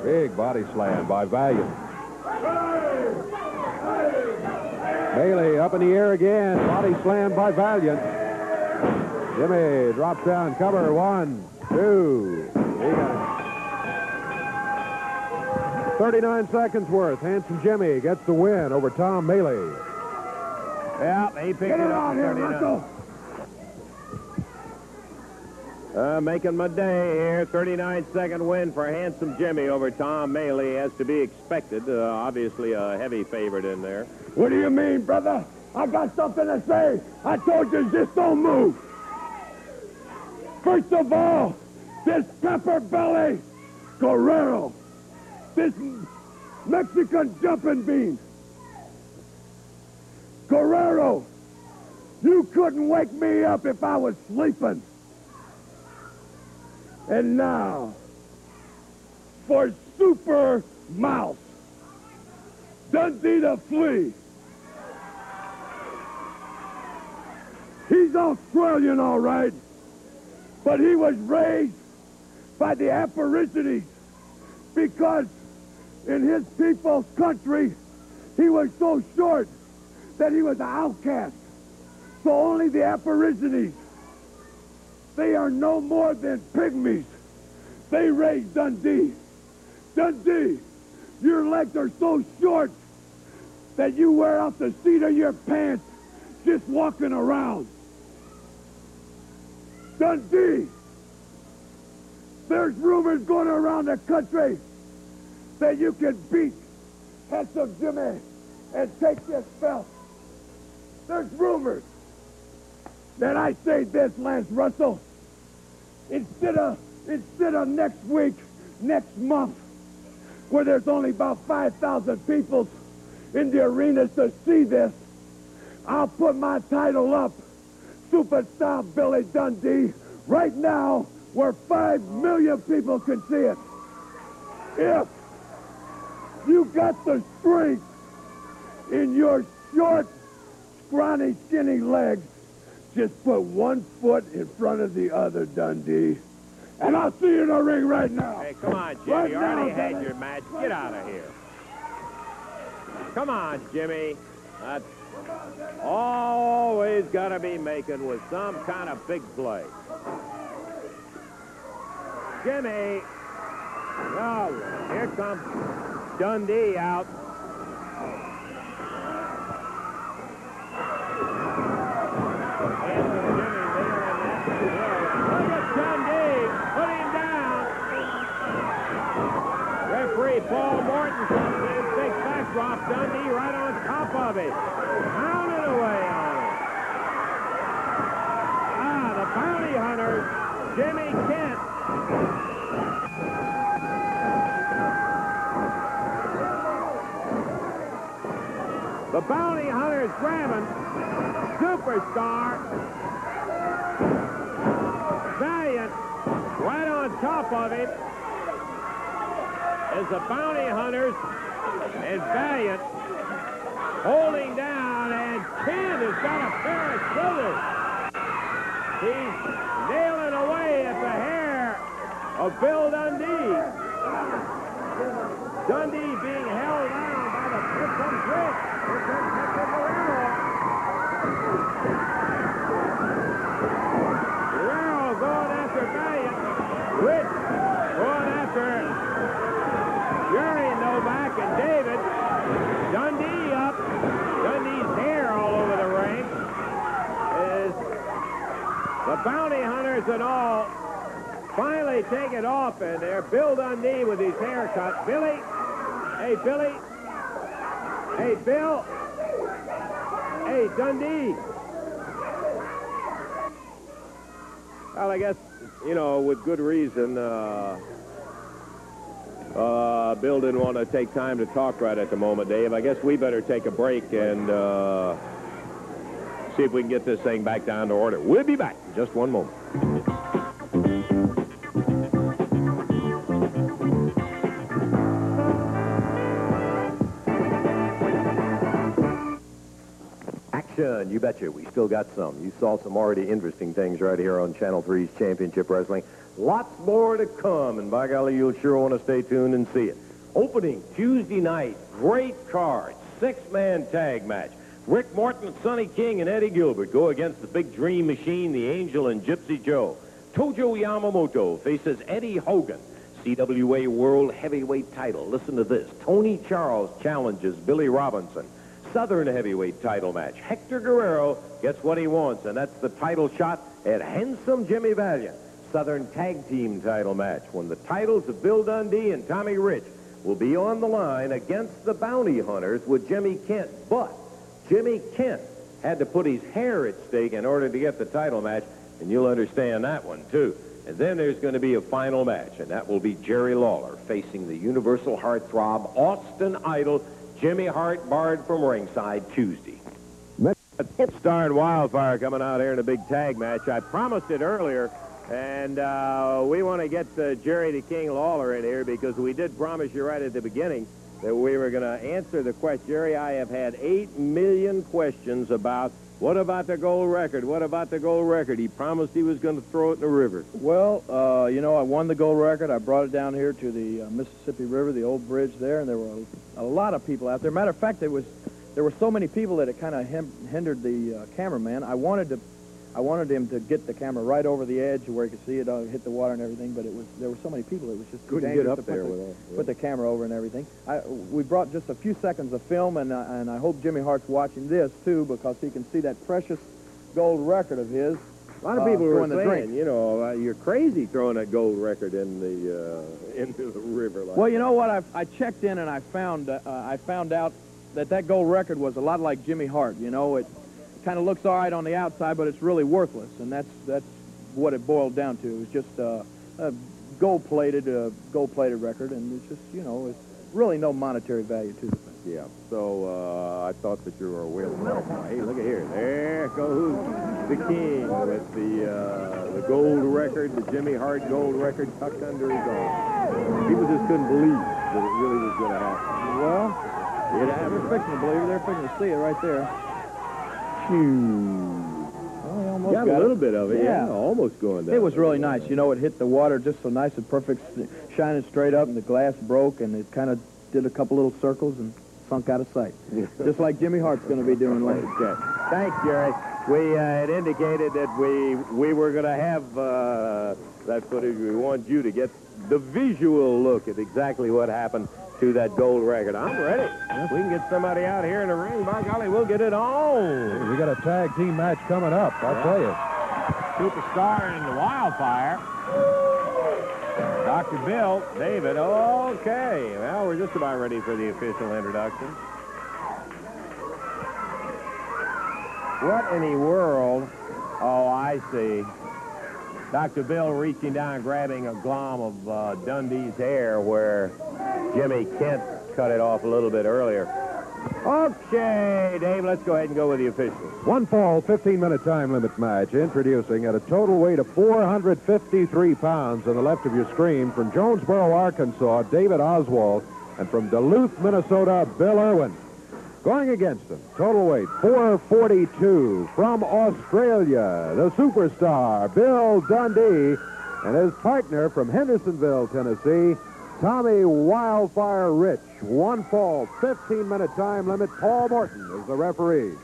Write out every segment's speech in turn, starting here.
Big body slam by Valiant. Bailey up in the air again. Body slam by Valiant. Jimmy drops down. Cover. 1, 2. He got it. 39 seconds worth. Handsome Jimmy gets the win over Tom Maley. Yeah, he picked it up. Here, Russell. Making my day here. 39-second win for Handsome Jimmy over Tom Maley, as to be expected. Obviously a heavy favorite in there. What do you mean, brother? I got something to say. I told you just don't move. First of all, this pepper belly Guerrero, this Mexican jumping bean. Guerrero, you couldn't wake me up if I was sleeping. And now, for Super Mouse, Dundee the Flea. He's Australian, all right, but he was raised by the Aborigines because in his people's country, he was so short that he was an outcast. So only the Aborigines, they are no more than pygmies. They raised Dundee. Dundee, your legs are so short that you wear out the seat of your pants just walking around. Dundee, there's rumors going around the country that you can beat Handsome Jimmy and take this belt. There's rumors. Then I say this, Lance Russell. Instead of next week, next month, where there's only about 5,000 people in the arenas to see this, I'll put my title up, Superstar Billy Dundee, right now, where 5 million people can see it. If you got the strength in your short, scrawny, skinny legs, just put one foot in front of the other, Dundee. And I'll see you in the ring right now. Hey, come on, Jimmy. Right You already now, had Billy. your match. Get out of here. Come on, Jimmy. That's always got to be making with some kind of big play. Jimmy. Oh, here comes Dundee out. Paul Morton comes in, big backdrop, Dundee right on top of it. Pounded away on it. The Bounty Hunters, Jimmy Kent. The Bounty Hunters grabbing Superstar. Valiant right on top of it. As the Bounty Hunters and Valiant holding down, and Ken has got a pair of scissors. He's nailing away at the hair of Bill Dundee. Dundee being held down by the Pipsum Twitch. Here comes Hector Guerrero. Guerrero going after Valiant. Twitch going after Jerry Novak and David. Dundee up. Dundee's hair all over the ring. Is the Bounty Hunters and all finally take it off in there. Bill Dundee with his haircut. Billy. Hey, Billy. Hey, Bill. Hey, Dundee. Well, I guess, you know, with good reason, Bill didn't want to take time to talk right at the moment, Dave. I guess we better take a break and see if we can get this thing back down to order. We'll be back in just one moment. Action, you betcha. We still got some. You saw some already interesting things right here on Channel 3's Championship Wrestling. Lots more to come, and by golly, you'll sure want to stay tuned and see it. Opening Tuesday night, great card, 6-man tag match. Rick Morton, Sonny King, and Eddie Gilbert go against the Big Dream Machine, the Angel, and Gypsy Joe. Tojo Yamamoto faces Eddie Hogan, CWA World Heavyweight title. Listen to this. Tony Charles challenges Billy Robinson. Southern Heavyweight title match. Hector Guerrero gets what he wants, and that's the title shot at Handsome Jimmy Valiant. Southern Tag Team title match, when the titles of Bill Dundee and Tommy Rich will be on the line against the Bounty Hunters with Jimmy Kent. But Jimmy Kent had to put his hair at stake in order to get the title match, and you'll understand that one, too. And then there's going to be a final match, and that will be Jerry Lawler facing the Universal Heartthrob Austin Idol, Jimmy Hart, barred from ringside Tuesday. Star and Wildfire coming out here in a big tag match. I promised it earlier, and we want to get Jerry the King Lawler in here because we did promise you right at the beginning that we were going to answer the question. Jerry, I have had 8 million questions about what about the gold record? What about the gold record? He promised he was going to throw it in the river. Well, you know, I won the gold record. I brought it down here to the Mississippi River, the old bridge there, and there were a lot of people out there. Matter of fact, there were so many people that it kind of hindered the cameraman. I wanted him to get the camera right over the edge where he could see it hit the water and everything, but there were so many people it was just couldn't get up there put the camera over and everything. We brought just a few seconds of film, and I hope Jimmy Hart's watching this too because he can see that precious gold record of his. A lot of people were saying, you know, you're crazy throwing that gold record in the into the river. Like well, you know what? I checked in and I found out that gold record was a lot like Jimmy Hart. You know, it kind of looks all right on the outside, but it's really worthless, and that's what it boiled down to. It was just a gold-plated record, and it's just, you know, it's really no monetary value to the thing. Yeah, so I thought that you were a whale. Hey, look at here. There goes the King with the gold record, the Jimmy Hart gold record tucked under his arm. People just couldn't believe that it really was going to happen. Well, they're fixing to believe it. They're fixing to see it right there. Well, got a little bit of it, yeah, almost going down. It was really nice. You know, it hit the water just so nice and perfect, shining straight up, and the glass broke, and it kind of did a couple little circles and sunk out of sight. Just like Jimmy Hart's going to be doing later. Okay. Thanks, Jerry. We had indicated that we were going to have that footage. We want you to get the visual look at exactly what happened to that gold record. I'm ready. If we can get somebody out here in the ring, by golly, we'll get it on. We got a tag team match coming up, I'll tell you. Superstar and the Wildfire. Dr. Bill, David. Okay. Well, we're just about ready for the official introduction. What in the world? Oh, I see. Dr. Bill reaching down, grabbing a glom of Dundee's hair where Jimmy Kent cut it off a little bit earlier. Okay, Dave, let's go ahead and go with the officials. One fall, 15-minute time limit match. Introducing at a total weight of 453 pounds on the left of your screen from Jonesboro, Arkansas, David Oswald, and from Duluth, Minnesota, Bill Irwin. Going against him, total weight 442 from Australia, the superstar Bill Dundee, and his partner from Hendersonville, Tennessee, Tommy Wildfire Rich. One fall, 15-minute time limit. Paul Morton is the referee.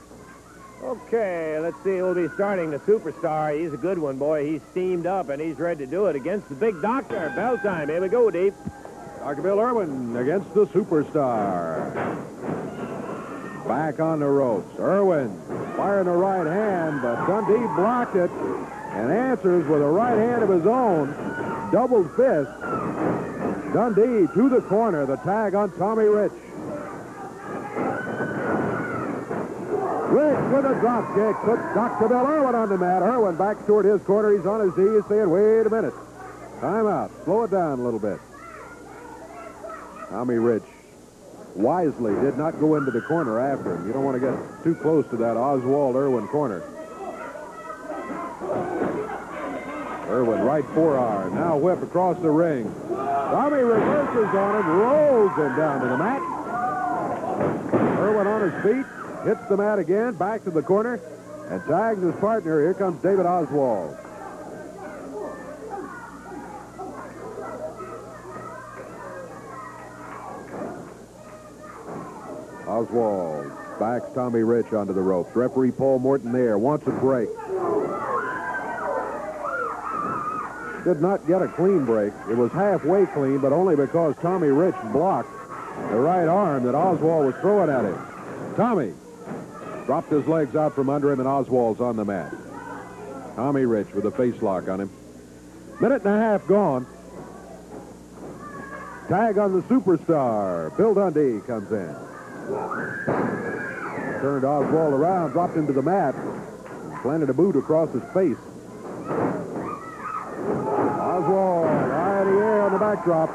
Okay, let's see. We'll be starting the superstar. He's a good one, boy. He's steamed up, and he's ready to do it against the big doctor. Bell time. Here we go, Dave. Dr. Bill Irwin against the superstar. Back on the ropes. Irwin firing a right hand, but Dundee blocked it and answers with a right hand of his own. Doubled fist. Dundee to the corner. The tag on Tommy Rich. Rich with a drop kick puts Dr. Bill Irwin on the mat. Irwin back toward his corner. He's on his knees saying, wait a minute. Time out. Slow it down a little bit. Tommy Rich wisely did not go into the corner after him. You don't want to get too close to that Oswald Irwin corner. Irwin right forearm. Now whip across the ring. Tommy reverses on him, rolls him down to the mat. Irwin on his feet, hits the mat again, back to the corner, and tags his partner. Here comes David Oswald. Oswald backs Tommy Rich onto the ropes. Referee Paul Morton there wants a break. Did not get a clean break. It was halfway clean, but only because Tommy Rich blocked the right arm that Oswald was throwing at him. Tommy dropped his legs out from under him, and Oswald's on the mat. Tommy Rich with a face lock on him. Minute and a half gone. Tag on the superstar. Bill Dundee comes in. Turned Oswald around, dropped him to the mat, and planted a boot across his face. Oswald, high in the air on the backdrop.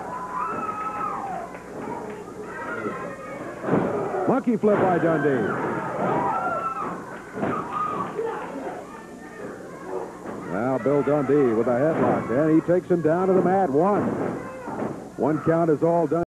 Monkey flip by Dundee. Now Bill Dundee with a headlock, and he takes him down to the mat. One count is all done.